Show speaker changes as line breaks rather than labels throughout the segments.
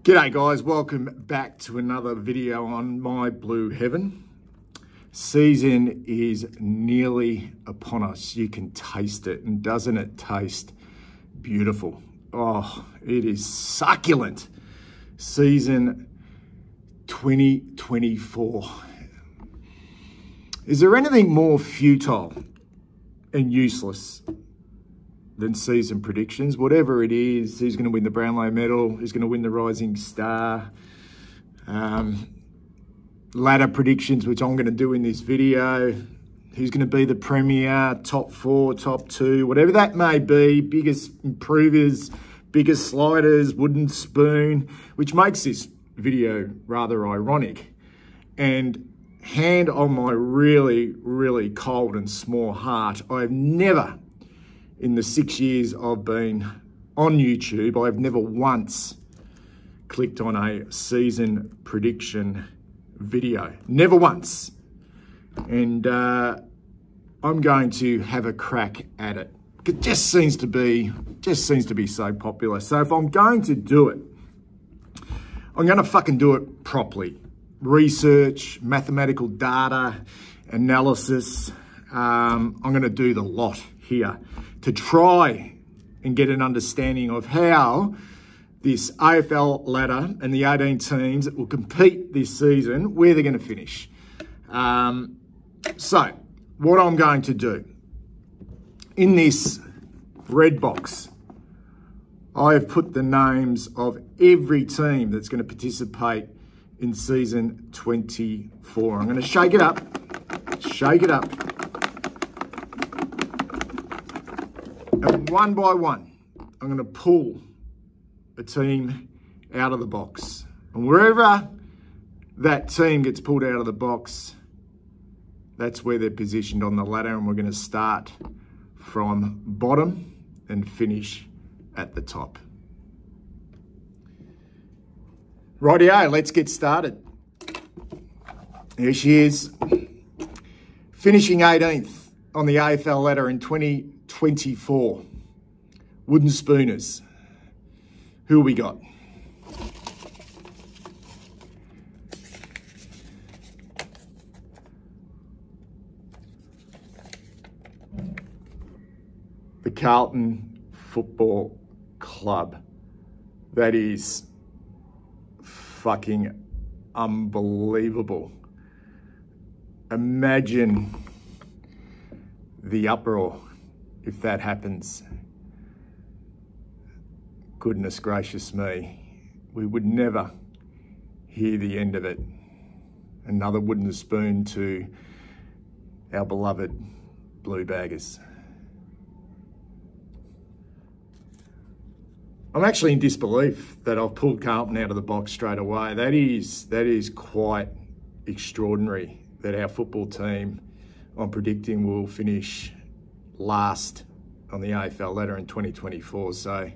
G'day guys, welcome back to another video on my blue heaven. Season is nearly upon us. You can taste it, and doesn't it taste beautiful? Oh, it is succulent. Season 2024. Is there anything more futile and useless than season predictions? Whatever it is, who's going to win the Brownlow medal, who's going to win the Rising Star, ladder predictions, which I'm going to do in this video, who's going to be the Premier, top 4, top 2, whatever that may be, biggest improvers, biggest sliders, wooden spoon, which makes this video rather ironic. And hand on my really, really cold and small heart, I've never, in the 6 years I've been on YouTube, I've never once clicked on a season prediction video. Never once. And I'm going to have a crack at it. It just seems to be so popular. So if I'm going to do it, I'm going to fucking do it properly. Research, mathematical data, analysis. I'm going to do the lot here to try and get an understanding of how this AFL ladder and the 18 teams that will compete this season, where they're going to finish. So what I'm going to do, in this red box, I have put the names of every team that's going to participate in season 24. I'm going to shake it up. And one by one, I'm going to pull a team out of the box. And wherever that team gets pulled out of the box, that's where they're positioned on the ladder. And we're going to start from bottom and finish at the top. Rightio, let's get started. Here she is, finishing 18th on the AFL ladder in 2024. Wooden spooners. Who we got? The Carlton Football Club. That is fucking unbelievable. Imagine the uproar if that happens. Goodness gracious me, we would never hear the end of it. Another wooden spoon to our beloved Blue Baggers. I'm actually in disbelief that I've pulled Carlton out of the box straight away. That is quite extraordinary that our football team, I'm predicting, will finish last on the AFL ladder in 2024. So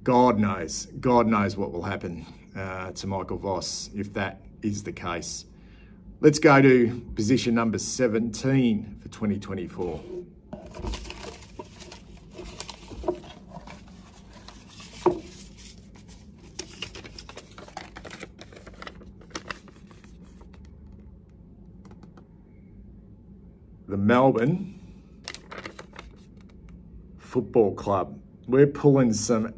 God knows what will happen to Michael Voss if that is the case. Let's go to position number 17 for 2024. The Melbourne Football Club. We're pulling some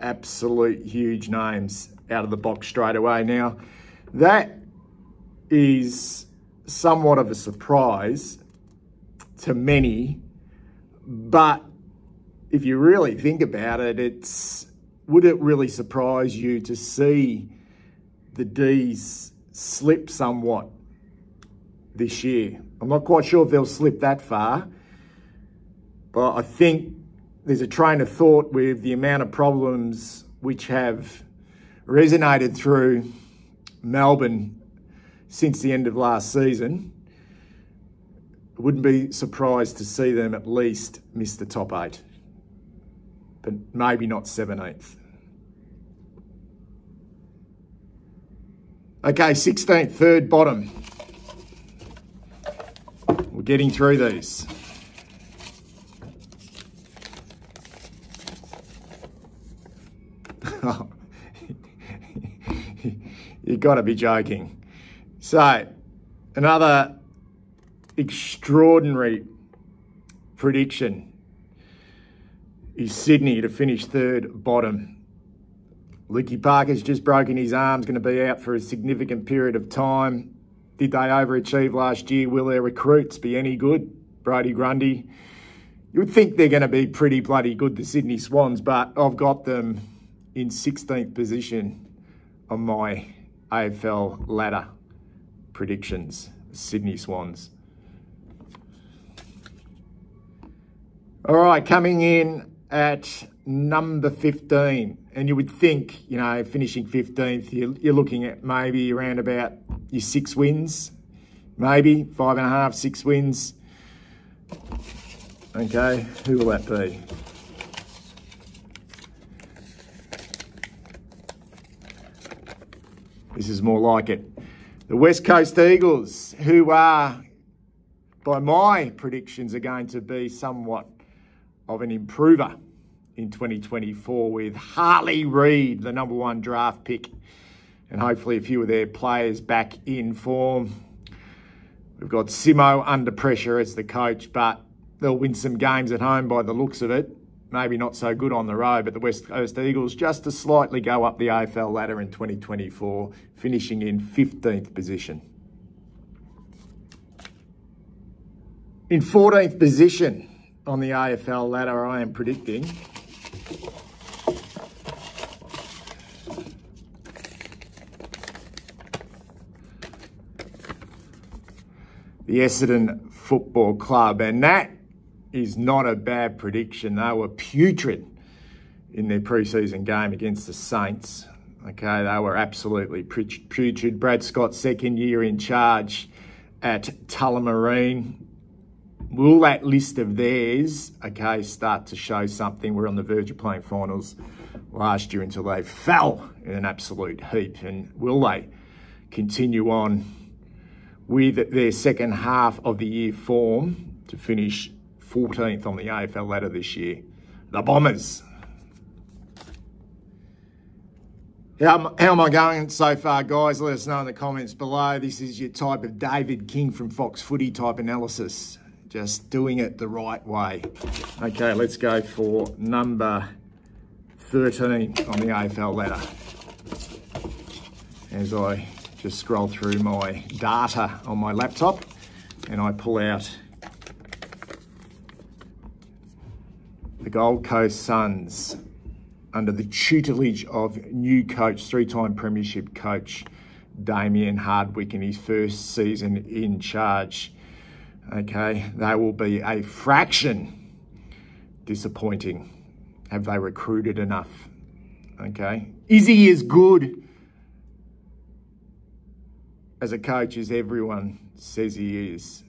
absolute huge names out of the box straight away. Now, that is somewhat of a surprise to many, but if you really think about it, would it really surprise you to see the D's slip somewhat this year? I'm not quite sure if they'll slip that far, but I think there's a train of thought with the amount of problems which have resonated through Melbourne since the end of last season. I wouldn't be surprised to see them at least miss the top 8, but maybe not 17th. Okay, 16th, third bottom. We're getting through these. You've got to be joking. So, another extraordinary prediction is Sydney to finish third bottom. Licky Parker's just broken his arm, going to be out for a significant period of time. Did they overachieve last year? Will their recruits be any good? Brodie Grundy. You would think they're going to be pretty bloody good, the Sydney Swans, but I've got them in 16th position on my AFL ladder predictions, Sydney Swans. All right, coming in at number 15, and you would think, you know, finishing 15th, you're looking at maybe around about your 6 wins, maybe 5.5, 6 wins. Okay, who will that be? This is more like it. The West Coast Eagles, who are, by my predictions, are going to be somewhat of an improver in 2024 with Harley Reid, the #1 draft pick, and hopefully a few of their players back in form. We've got Simo under pressure as the coach, but they'll win some games at home by the looks of it. Maybe not so good on the road, but the West Coast Eagles just to slightly go up the AFL ladder in 2024, finishing in 15th position. In 14th position on the AFL ladder, I am predicting the Essendon Football Club, and that is not a bad prediction. They were putrid in their pre-season game against the Saints. Okay, they were absolutely putrid. Brad Scott's second year in charge at Tullamarine. Will that list of theirs, okay, start to show something? We're on the verge of playing finals last year until they fell in an absolute heap. And will they continue on with their second half of the year form to finish 14th on the AFL ladder this year? The Bombers. How am I going so far, guys? Let us know in the comments below. This is your type of David King from Fox Footy type analysis. Just doing it the right way. Okay, let's go for number 13 on the AFL ladder. As I just scroll through my data on my laptop and I pull out the Gold Coast Suns under the tutelage of new coach, 3-time premiership coach, Damien Hardwick, in his first season in charge. Okay, they will be a fraction disappointing. Have they recruited enough? Okay, is he as good as a coach as everyone says he is?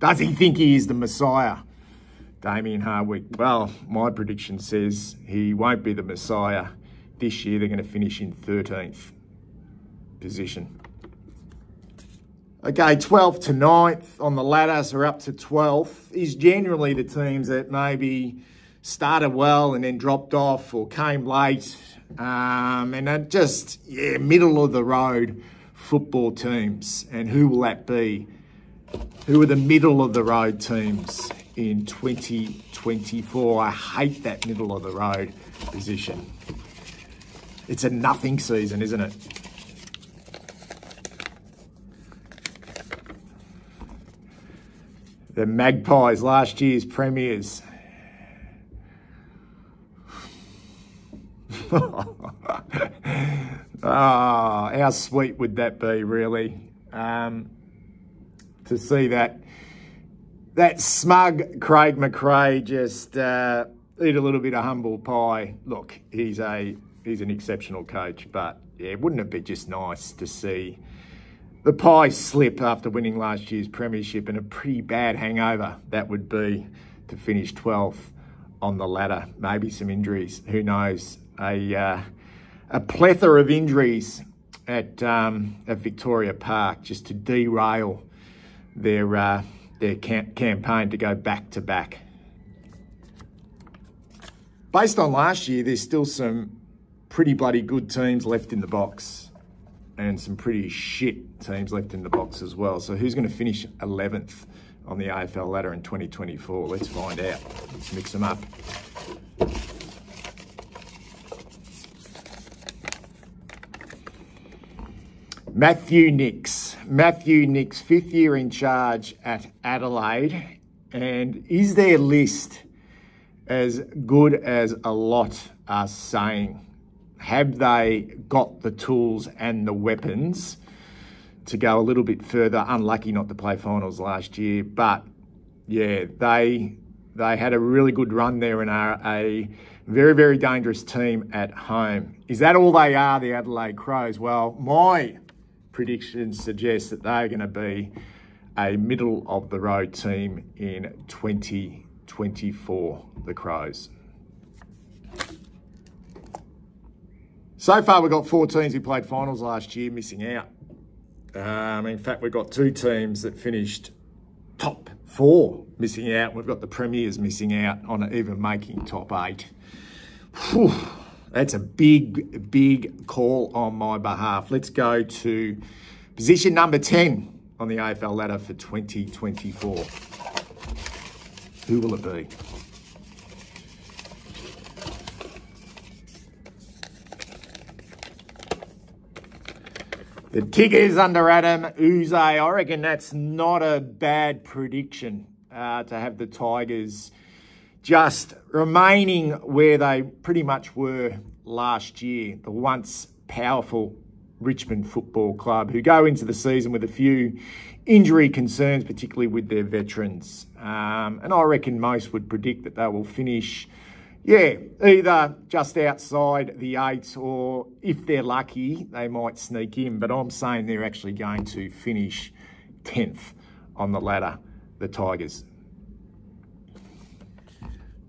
Does he think he is the Messiah, Damien Hardwick? Well, my prediction says he won't be the Messiah. This year, they're going to finish in 13th position. Okay, 12th to 9th on the ladder, so we're up to 12th, is generally the teams that maybe started well and then dropped off or came late. And they're just, middle of the road football teams. And who will that be? Who are the middle of the road teams in 2024? I hate that middle of the road position. It's a nothing season, isn't it? The Magpies, last year's premiers. How sweet would that be, really? To see that smug Craig McRae just eat a little bit of humble pie. Look, he's an exceptional coach, but yeah, wouldn't it be just nice to see the pie slip after winning last year's premiership, and a pretty bad hangover that would be to finish 12th on the ladder. Maybe some injuries, who knows? A plethora of injuries at Victoria Park just to derail their campaign to go back to back. Based on last year, there's still some pretty bloody good teams left in the box. and some pretty shit teams left in the box as well. So who's going to finish 11th on the AFL ladder in 2024? Let's find out. Let's mix them up. Matthew Nicks, 5th year in charge at Adelaide. And is their list as good as a lot are saying? Have they got the tools and the weapons to go a little bit further? Unlucky not to play finals last year, but yeah, they had a really good run there and are a very, very dangerous team at home. Is that all they are, the Adelaide Crows? Well, my predictions suggest that they're going to be a middle-of-the-road team in 2024, the Crows. So far, we've got 4 teams who played finals last year missing out. In fact, we've got 2 teams that finished top 4 missing out. We've got the Premiers missing out on even making top 8. Whew. That's a big, big call on my behalf. Let's go to position number 10 on the AFL ladder for 2024. Who will it be? The Tigers under Adam Uze. I reckon that's not a bad prediction to have the Tigers just remaining where they pretty much were last year, the once powerful Richmond Football Club, who go into the season with a few injury concerns, particularly with their veterans. And I reckon most would predict that they will finish, either just outside the 8, or if they're lucky, they might sneak in. But I'm saying they're actually going to finish 10th on the ladder, the Tigers.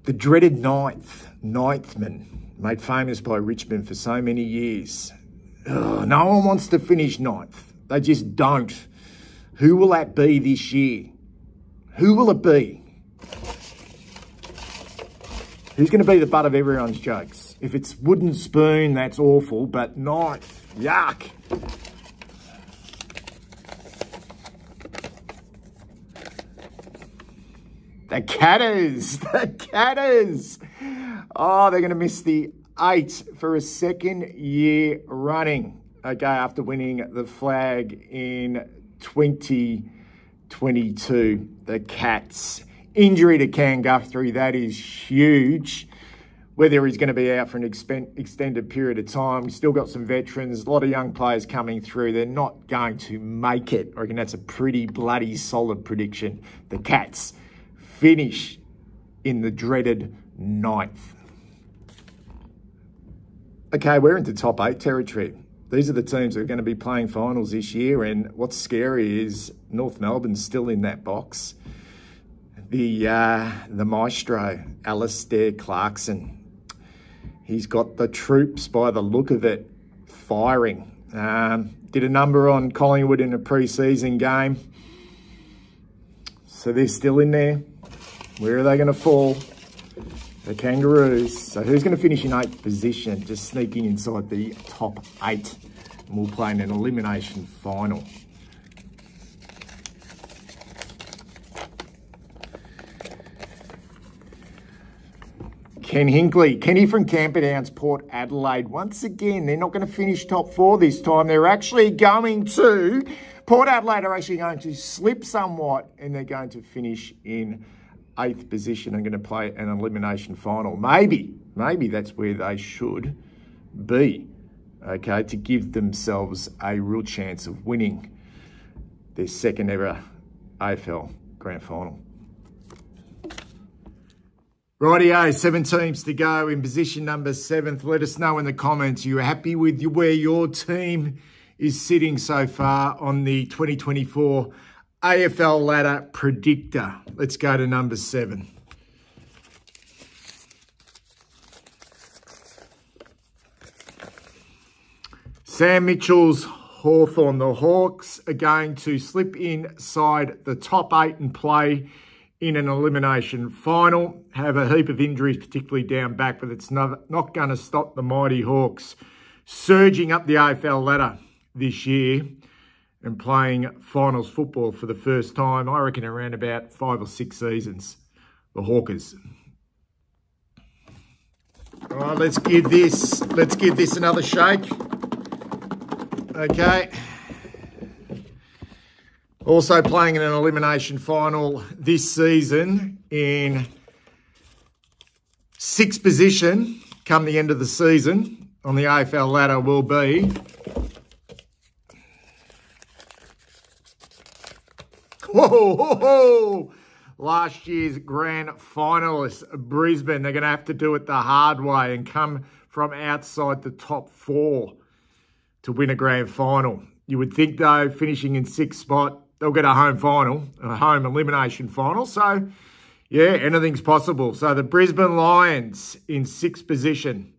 The dreaded ninthman, made famous by Richmond for so many years. Ugh, no one wants to finish 9th. They just don't. Who will that be this year? Who will it be? Who's going to be the butt of everyone's jokes? If it's Wooden Spoon, that's awful, but 9th, yuck. The Catters. Oh, they're going to miss the 8 for a 2nd year running. Okay, after winning the flag in 2022. The Cats. Injury to Cam Guthrie, that is huge. Whether he's going to be out for an extended period of time. We've still got some veterans, a lot of young players coming through. They're not going to make it. I reckon that's a pretty bloody solid prediction. The Cats finish in the dreaded 9th. Okay, we're into top 8 territory. These are the teams that are going to be playing finals this year, and what's scary is North Melbourne's still in that box. The maestro, Alistair Clarkson. He's got the troops, by the look of it, firing. Did a number on Collingwood in a pre-season game. So they're still in there. Where are they going to fall? The Kangaroos. So who's going to finish in 8th position? Just sneaking inside the top 8. And we'll play in an elimination final. Ken Hinkley. Kenny from Camperdown's Port Adelaide. Once again, they're not going to finish top 4 this time. They're actually going to... Port Adelaide are actually going to slip somewhat, and they're going to finish in 8th position and going to play an elimination final. Maybe that's where they should be, okay, to give themselves a real chance of winning their 2nd ever AFL Grand Final. Rightio, 7 teams to go in position number 7th. Let us know in the comments, are you happy with where your team is sitting so far on the 2024 AFL ladder predictor? Let's go to number 7. Sam Mitchell's Hawthorn. The Hawks are going to slip inside the top 8 and play in an elimination final. Have a heap of injuries, particularly down back, but it's not going to stop the mighty Hawks surging up the AFL ladder this year and playing finals football for the first time, I reckon, around about 5 or 6 seasons, the Hawkers. All right, let's give this another shake. Okay. Also playing in an elimination final this season in 6th position come the end of the season on the AFL ladder will be last year's grand finalists, Brisbane. They're going to have to do it the hard way and come from outside the top 4 to win a grand final. You would think, though, finishing in 6th spot, they'll get a home final, a home elimination final. So, yeah, anything's possible. So the Brisbane Lions in 6th position.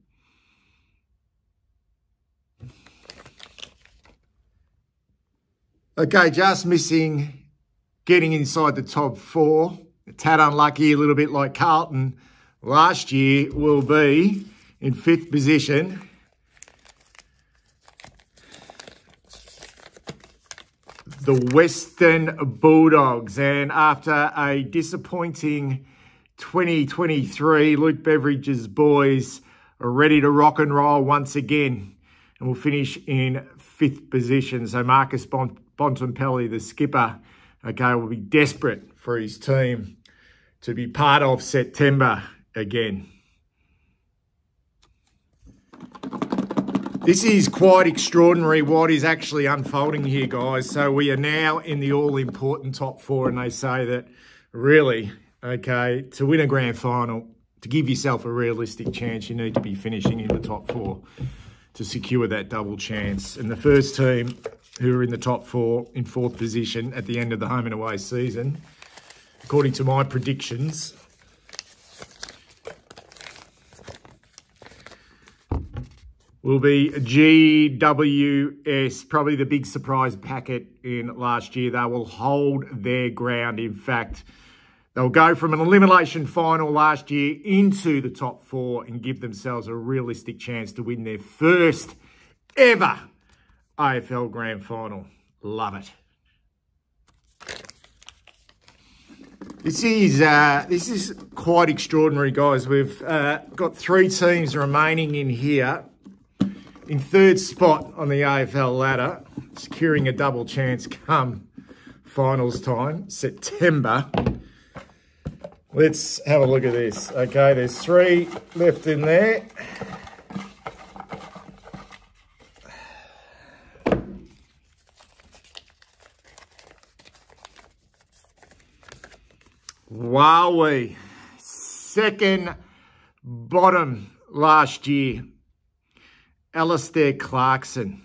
Okay, just missing getting inside the top 4. A tad unlucky, a little bit like Carlton last year, will be in 5th position. The Western Bulldogs. And after a disappointing 2023, Luke Beveridge's boys are ready to rock and roll once again and will finish in 5th position. So Marcus Bontempelli, the skipper, okay, will be desperate for his team to be part of September again. This is quite extraordinary what is actually unfolding here, guys. So we are now in the all-important top 4, and they say that really, okay, to win a grand final, to give yourself a realistic chance, you need to be finishing in the top 4 to secure that double chance. And the first team who are in the top 4 in 4th position at the end of the home and away season, according to my predictions, will be GWS, probably the big surprise packet in last year. They will hold their ground. In fact, they'll go from an elimination final last year into the top 4 and give themselves a realistic chance to win their first ever AFL Grand Final. Love it. This is quite extraordinary, guys. We've got 3 teams remaining in here in 3rd spot on the AFL ladder, securing a double chance come finals time, September. Let's have a look at this. Okay, there's 3 left in there. Wowee. 2nd bottom last year. Alistair Clarkson.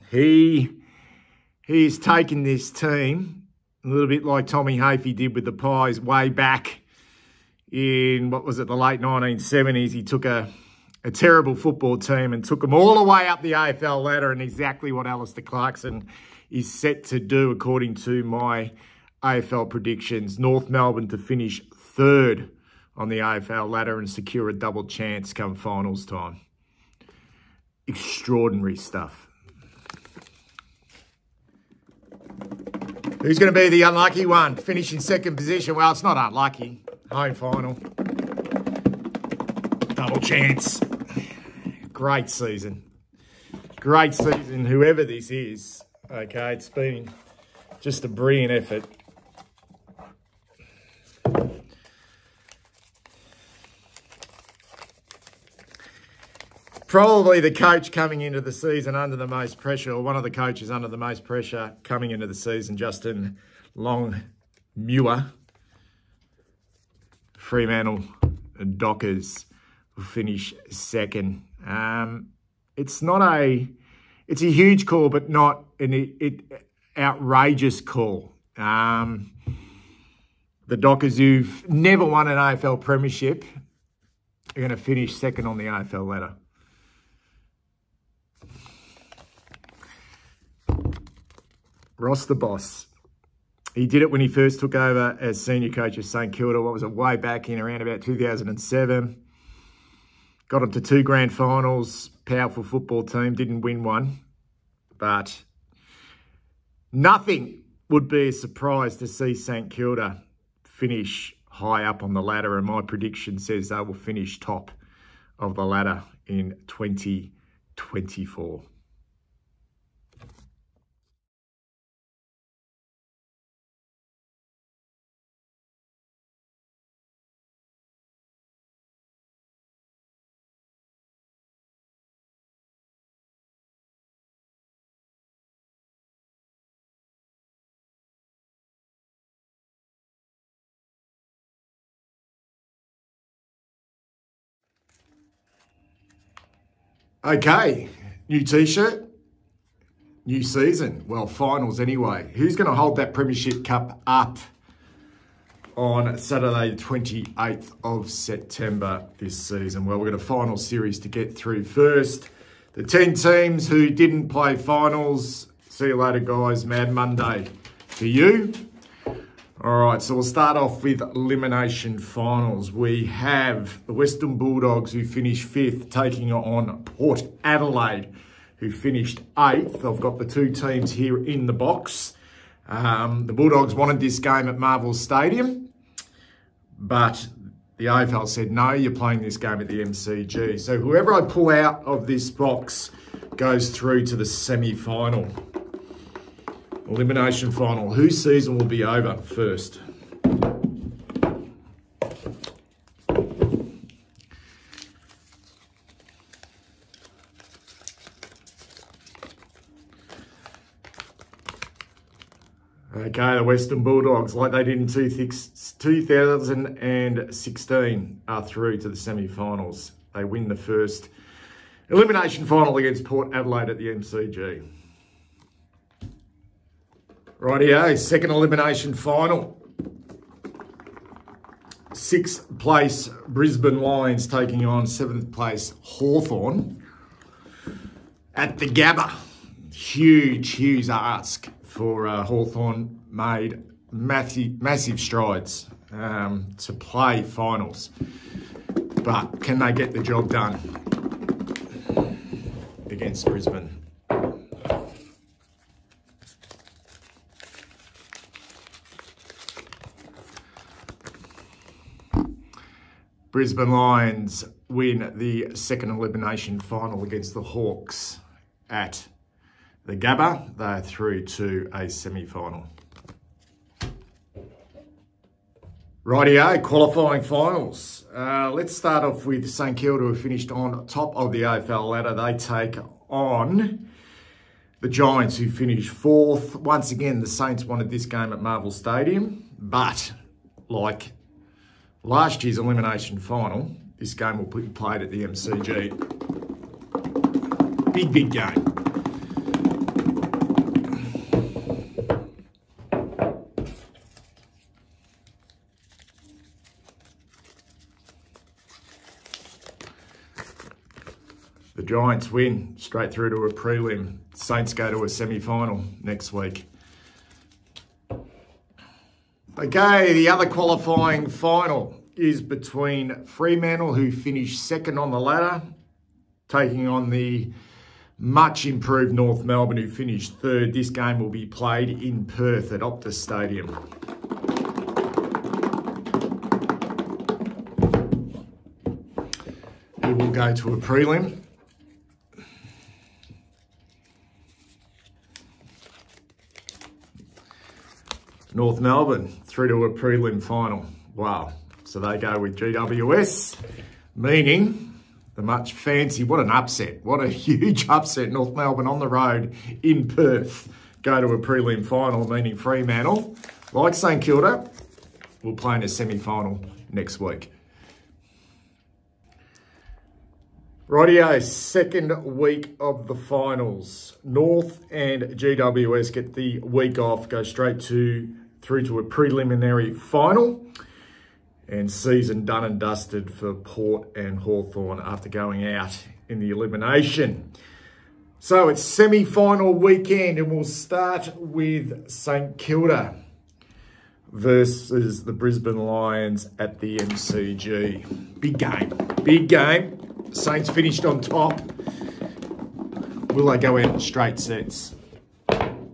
He's taken this team a little bit like Tommy Hafey did with the Pies way back in, what was it, the late 1970s. He took a terrible football team and took them all the way up the AFL ladder, and exactly what Alistair Clarkson is set to do according to my AFL predictions. North Melbourne to finish 3rd on the AFL ladder and secure a double chance come finals time. Extraordinary stuff. Who's going to be the unlucky one? Finish in 2nd position. Well, it's not unlucky. Home final. Double chance. Great season. Great season, whoever this is. Okay, it's been just a brilliant effort. Probably the coach coming into the season under the most pressure, or one of the coaches under the most pressure coming into the season, Justin Longmuir. Fremantle Dockers will finish 2nd. It's a huge call, but not an outrageous call. The Dockers, who've never won an AFL premiership, are going to finish 2nd on the AFL ladder. Ross the Boss. He did it when he first took over as senior coach of St Kilda. What was it, way back in around about 2007. Got him to 2 grand finals. Powerful football team. Didn't win one. but nothing would be a surprise to see St Kilda finish high up on the ladder, and my prediction says they will finish top of the ladder in 2024. Okay, new t-shirt, new season. Well, finals anyway. Who's going to hold that Premiership Cup up on Saturday, 28th of September this season? Well, we've got a final series to get through first. The 10 teams who didn't play finals. See you later, guys. Mad Monday to you. All right, so we'll start off with elimination finals. We have the Western Bulldogs, who finished 5th, taking on Port Adelaide, who finished 8th. I've got the two teams here in the box. The Bulldogs wanted this game at Marvel Stadium, but the AFL said, no, you're playing this game at the MCG. So whoever I pull out of this box goes through to the semi-final. Elimination final. Whose season will be over first? Okay, the Western Bulldogs, like they did in 2016, are through to the semi-finals. They win the first elimination final against Port Adelaide at the MCG. Rightio, second elimination final. 6th place Brisbane Lions taking on 7th place Hawthorn at the Gabba. Huge ask for Hawthorn. Made massive strides to play finals. But can they get the job done against Brisbane? Brisbane Lions win the second elimination final against the Hawks at the Gabba. They're through to a semi-final. Rightio, qualifying finals. Let's start off with St Kilda, who finished on top of the AFL ladder. They take on the Giants, who finished 4th. Once again, the Saints wanted this game at Marvel Stadium, but like last year's elimination final, this game will be played at the MCG. Big game. The Giants win straight through to a prelim. Saints go to a semi-final next week. Okay, the other qualifying final is between Fremantle, who finished 2nd on the ladder, taking on the much improved North Melbourne, who finished 3rd. This game will be played in Perth at Optus Stadium. Who will go to a prelim? North Melbourne through to a prelim final. Wow. So they go with GWS, meaning the much fancy, what an upset. What a huge upset. North Melbourne on the road in Perth go to a prelim final, meaning Fremantle, like St Kilda, will play in a semi-final next week. Rightio, second week of the finals. North and GWS get the week off, go straight through to a preliminary final, and season done and dusted for Port and Hawthorn after going out in the elimination. So it's semi-final weekend, and we'll start with St Kilda versus the Brisbane Lions at the MCG. Big game. Saints finished on top. Will they go out in straight sets?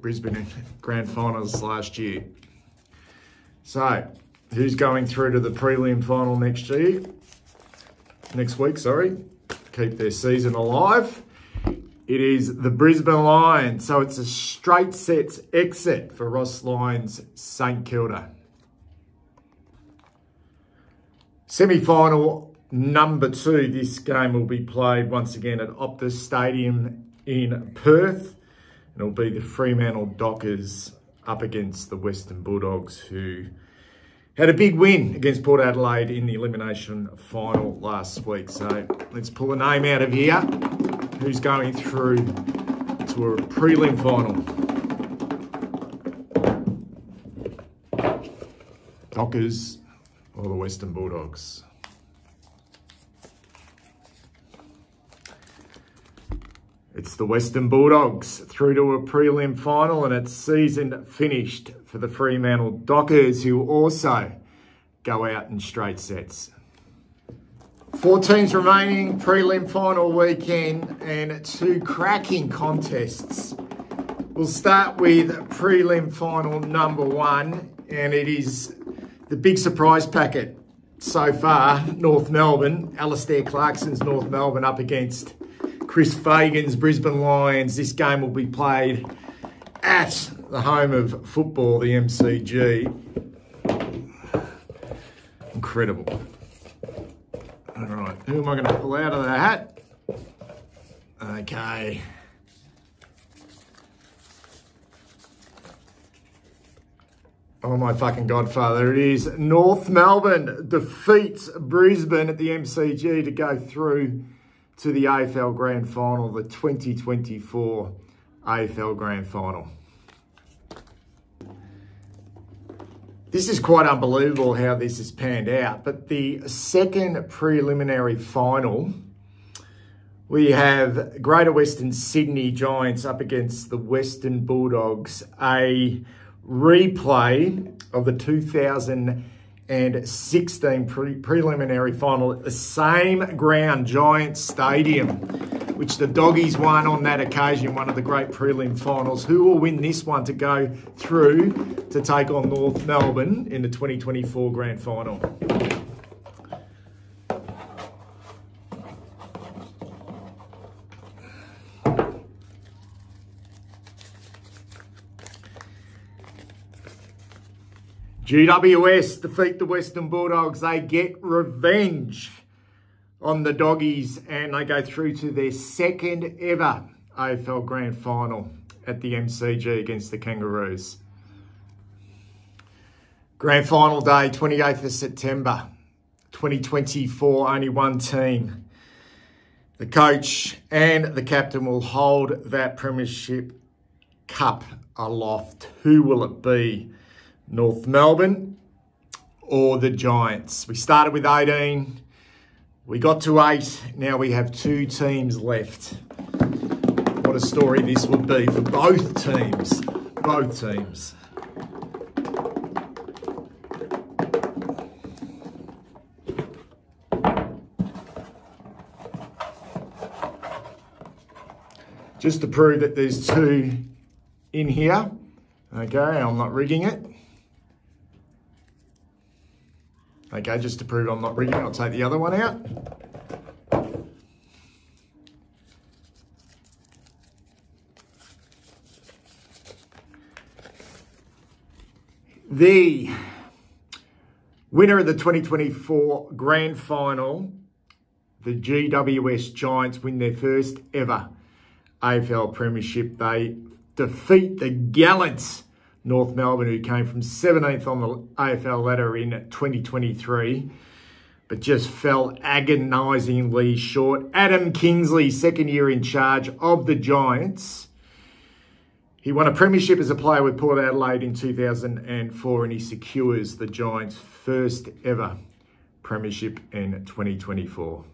Brisbane grand finals last year. So, who's going through to the prelim final next week, sorry. Keep their season alive. It is the Brisbane Lions. So it's a straight sets exit for Ross Lyons, St Kilda. Semi-final number 2. This game will be played once again at Optus Stadium in Perth. And it'll be the Fremantle Dockers up against the Western Bulldogs, who had a big win against Port Adelaide in the elimination final last week. So let's pull a name out of here. Who's going through to a prelim final? Dockers or the Western Bulldogs? It's the Western Bulldogs through to a prelim final, and it's season finished for the Fremantle Dockers, who also go out in straight sets. 4 teams remaining, prelim final weekend, and 2 cracking contests. We'll start with prelim final number 1, and it is the big surprise packet so far. North Melbourne, Alastair Clarkson's North Melbourne up against Chris Fagan's Brisbane Lions. This game will be played at the home of football, the MCG. Incredible. All right, who am I going to pull out of the hat? Okay. Oh my fucking Godfather, it is North Melbourne defeats Brisbane at the MCG to go through to the AFL Grand Final, the 2024 AFL Grand Final. This is quite unbelievable how this has panned out, but the second preliminary final, we have Greater Western Sydney Giants up against the Western Bulldogs, a replay of the 2016 preliminary final at the same ground, Giants Stadium, which the Doggies won on that occasion, one of the great prelim finals. Who will win this one to go through to take on North Melbourne in the 2024 grand final? GWS defeat the Western Bulldogs. They get revenge on the Doggies, and they go through to their second ever AFL Grand Final at the MCG against the Kangaroos. Grand Final day, 28th of September, 2024, only one team. The coach and the captain will hold that Premiership Cup aloft. Who will it be? North Melbourne or the Giants? We started with 18. We got to 8. Now we have 2 teams left. What a story this would be for both teams. Both teams. Just to prove that there's 2 in here. Okay, I'm not rigging it. Okay, just to prove I'm not rigging, I'll take the other one out. The winner of the 2024 Grand Final, the GWS Giants, win their first ever AFL Premiership. They defeat the gallant North Melbourne, who came from 17th on the AFL ladder in 2023, but just fell agonisingly short. Adam Kingsley, second year in charge of the Giants. He won a premiership as a player with Port Adelaide in 2004, and he secures the Giants' first ever premiership in 2024.